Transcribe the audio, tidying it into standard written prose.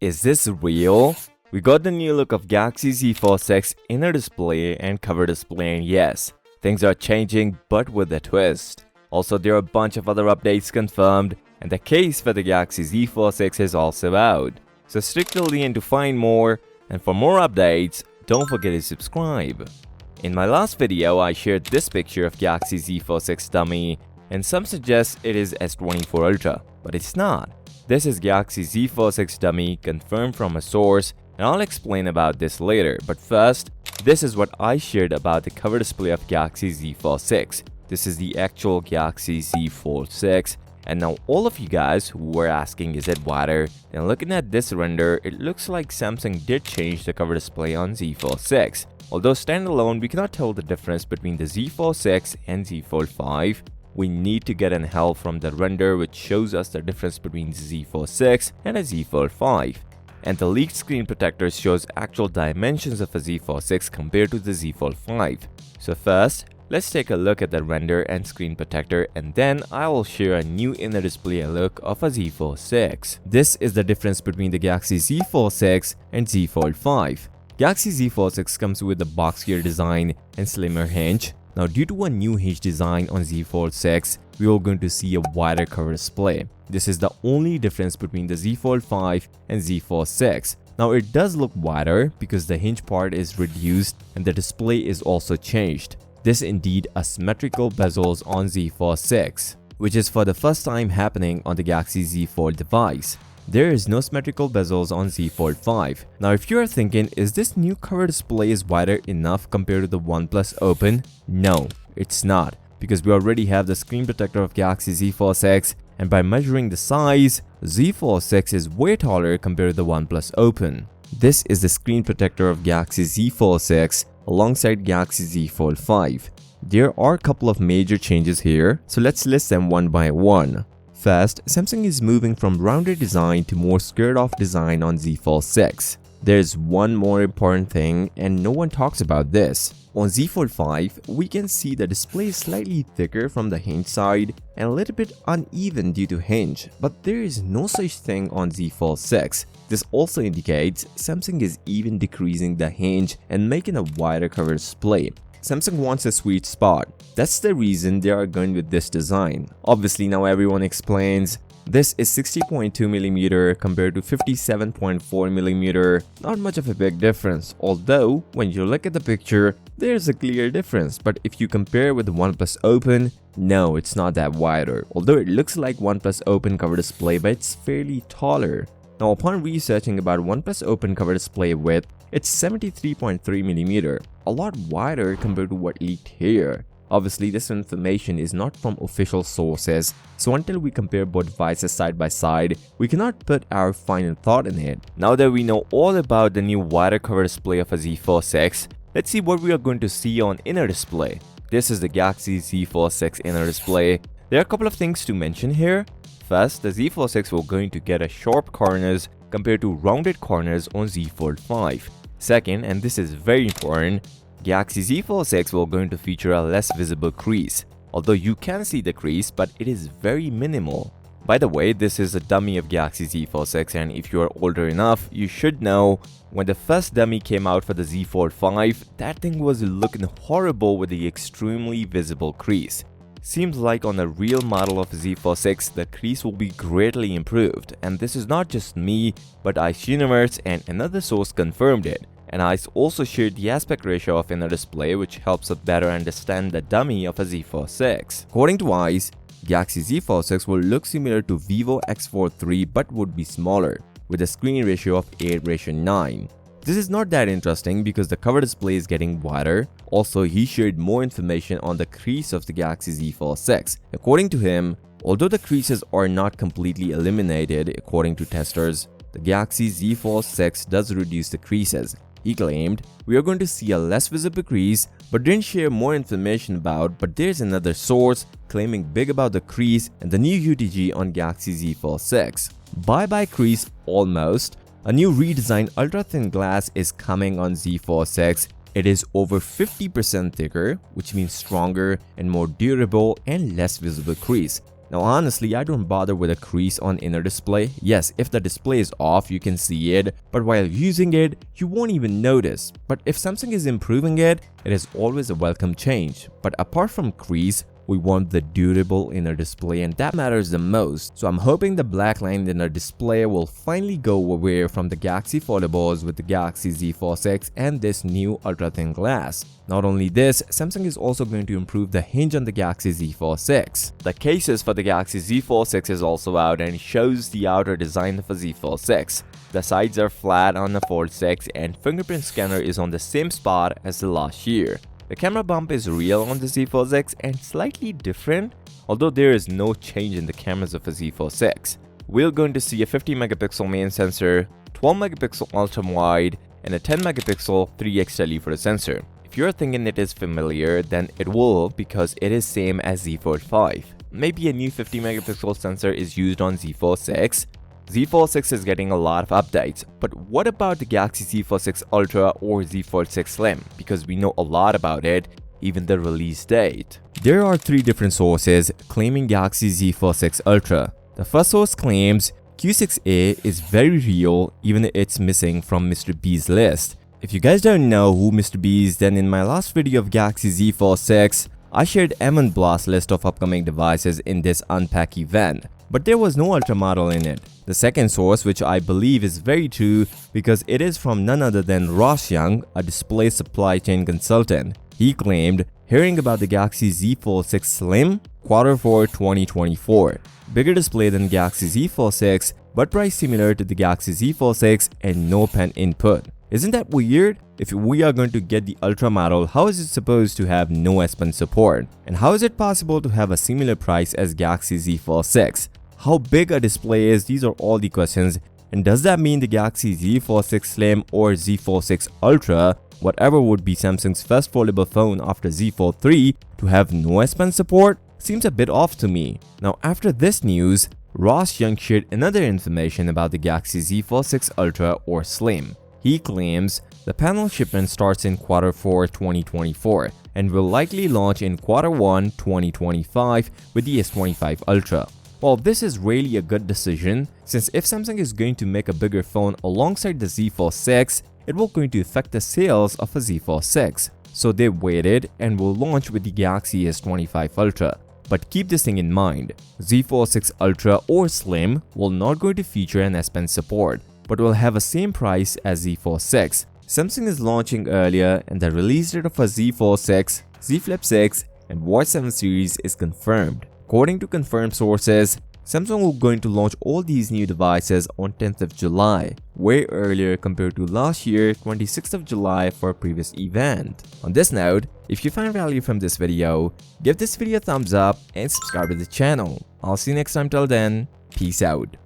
Is this real? We got the new look of Galaxy Z Fold 6 inner display and cover display, and yes, things are changing but with a twist. Also, there are a bunch of other updates confirmed, and the case for the Galaxy Z Fold 6 is also out. So stick till the end to find more, and for more updates, don't forget to subscribe. In my last video, I shared this picture of Galaxy Z Fold 6 dummy, and some suggest it is S24 Ultra, but it's not. This is Galaxy Z Fold 6 dummy confirmed from a source, and I'll explain about this later. But first, this is what I shared about the cover display of Galaxy Z Fold 6. This is the actual Galaxy Z Fold 6. And now all of you guys who were asking is it wider, and looking at this render, it looks like Samsung did change the cover display on Z Fold 6. Although standalone, we cannot tell the difference between the Z Fold 6 and Z Fold 5. We need to get an help from the render which shows us the difference between Z Fold 6 and a Z Fold 5. And the leaked screen protector shows actual dimensions of a Z Fold 6 compared to the Z Fold 5. So first, let's take a look at the render and screen protector, and then I will share a new inner display look of a Z Fold 6. This is the difference between the Galaxy Z Fold 6 and Z Fold 5. Galaxy Z Fold 6 comes with a boxier design and slimmer hinge. Now, due to a new hinge design on Z Fold 6, we are going to see a wider cover display. This is the only difference between the Z Fold 5 and Z Fold 6. Now, it does look wider because the hinge part is reduced and the display is also changed. This indeed asymmetrical bezels on Z Fold 6, which is for the first time happening on the Galaxy Z Fold device. There is no symmetrical bezels on Z Fold 5. Now, if you are thinking, is this new cover display is wider enough compared to the OnePlus Open? No, it's not, because we already have the screen protector of Galaxy Z Fold 6, and by measuring the size, Z Fold 6 is way taller compared to the OnePlus Open. This is the screen protector of Galaxy Z Fold 6 alongside Galaxy Z Fold 5. There are a couple of major changes here, so let's list them one by one. First, Samsung is moving from rounded design to more squared-off design on Z Fold 6. There's one more important thing, and no one talks about this. On Z Fold 5, we can see the display is slightly thicker from the hinge side and a little bit uneven due to hinge, but there is no such thing on Z Fold 6. This also indicates Samsung is even decreasing the hinge and making a wider cover display. Samsung wants a sweet spot. That's the reason they are going with this design. Obviously, now everyone explains this is 60.2mm compared to 57.4mm. Not much of a big difference, although when you look at the picture, there's a clear difference. But if you compare with the OnePlus Open, no, it's not that wider. Although it looks like OnePlus Open cover display, but it's fairly taller. Now, upon researching about OnePlus Open cover display width, it's 73.3mm, a lot wider compared to what leaked here. Obviously, this information is not from official sources, so until we compare both devices side by side, we cannot put our final thought in it. Now that we know all about the new wider cover display of a Z Fold 6, let's see what we are going to see on inner display. This is the Galaxy Z Fold 6 inner display. There are a couple of things to mention here. First, the Z Fold 6 will going to get a sharp corners compared to rounded corners on Z Fold 5. Second, and this is very important, Galaxy Z Fold 6 will going to feature a less visible crease. Although you can see the crease, but it is very minimal. By the way, this is a dummy of Galaxy Z Fold 6, and if you are older enough, you should know when the first dummy came out for the Z Fold 5, that thing was looking horrible with the extremely visible crease. Seems like on the real model of Z Fold 6, the crease will be greatly improved, and this is not just me, but Ice Universe and another source confirmed it. And Ice also shared the aspect ratio of inner display, which helps us better understand the dummy of a Z Fold 6. According to Ice, Galaxy Z Fold 6 will look similar to Vivo X4 III but would be smaller, with a screen ratio of 8:9. This is not that interesting because the cover display is getting wider. Also, he shared more information on the crease of the Galaxy Z Fold 6. According to him, although the creases are not completely eliminated according to testers, the Galaxy Z Fold 6 does reduce the creases. He claimed, we are going to see a less visible crease, but didn't share more information about, but there's another source claiming big about the crease and the new UTG on Galaxy Z Fold 6. Bye bye crease almost. A new redesigned ultra-thin glass is coming on Z Fold 6. It is over 50% thicker, which means stronger and more durable and less visible crease. Now honestly, I don't bother with a crease on inner display. Yes, if the display is off, you can see it, but while using it, you won't even notice. But if Samsung is improving it, it is always a welcome change. But apart from crease, we want the durable inner display, and that matters the most. So I'm hoping the black line inner display will finally go away from the Galaxy foldables with the Galaxy Z Fold 6 and this new ultra thin glass. Not only this, Samsung is also going to improve the hinge on the Galaxy Z Fold 6. The cases for the Galaxy Z Fold 6 is also out and shows the outer design of a Z Fold 6. The sides are flat on the Fold 6 and fingerprint scanner is on the same spot as the last year. The camera bump is real on the Z Fold 6 and slightly different, although there is no change in the cameras of a Z Fold 6. We're going to see a 50 megapixel main sensor, 12 megapixel ultra wide, and a 10 megapixel 3x telephoto sensor. If you're thinking it is familiar, then it will, because it is same as Z Fold 5. Maybe a new 50 megapixel sensor is used on Z Fold 6. Z Fold 6 is getting a lot of updates, but what about the Galaxy Z Fold 6 Ultra or Z Fold 6 Slim? Because we know a lot about it, even the release date. There are 3 different sources claiming Galaxy Z Fold 6 Ultra. The first source claims Q6A is very real, even if it's missing from Mr. B's list. If you guys don't know who Mr. B is, then in my last video of Galaxy Z Fold 6, I shared M1 Blast list of upcoming devices in this Unpack event, but there was no Ultra model in it. The second source, which I believe is very true because it is from none other than Ross Young, a display supply chain consultant. He claimed hearing about the Galaxy Z Fold 6 Slim Q4 2024. Bigger display than Galaxy Z Fold 6, but price similar to the Galaxy Z Fold 6 and no pen input. Isn't that weird? If we are going to get the Ultra model, how is it supposed to have no S Pen support? And how is it possible to have a similar price as Galaxy Z Fold 6? How big a display is? These are all the questions. And does that mean the Galaxy Z Fold 6 Slim or Z Fold 6 Ultra, whatever would be Samsung's first foldable phone after Z Fold 3, to have no S Pen support? Seems a bit off to me. Now after this news, Ross Young shared another information about the Galaxy Z Fold 6 Ultra or Slim. He claims the panel shipment starts in Q4 2024 and will likely launch in Q1 2025 with the S25 Ultra. Well, this is really a good decision, since if Samsung is going to make a bigger phone alongside the Z Fold 6, it will going to affect the sales of a Z Fold 6. So they waited and will launch with the Galaxy S25 Ultra. But keep this thing in mind, Z Fold 6 Ultra or Slim will not going to feature an S Pen support, but will have a same price as Z Fold 6. Samsung is launching earlier and the release date of a Z Fold 6, Z Flip 6 and Watch 7 series is confirmed. According to confirmed sources, Samsung will going to launch all these new devices on 10th of July, way earlier compared to last year 26th of July for a previous event. On this note, if you find value from this video, give this video a thumbs up and subscribe to the channel. I'll see you next time. Till then, peace out.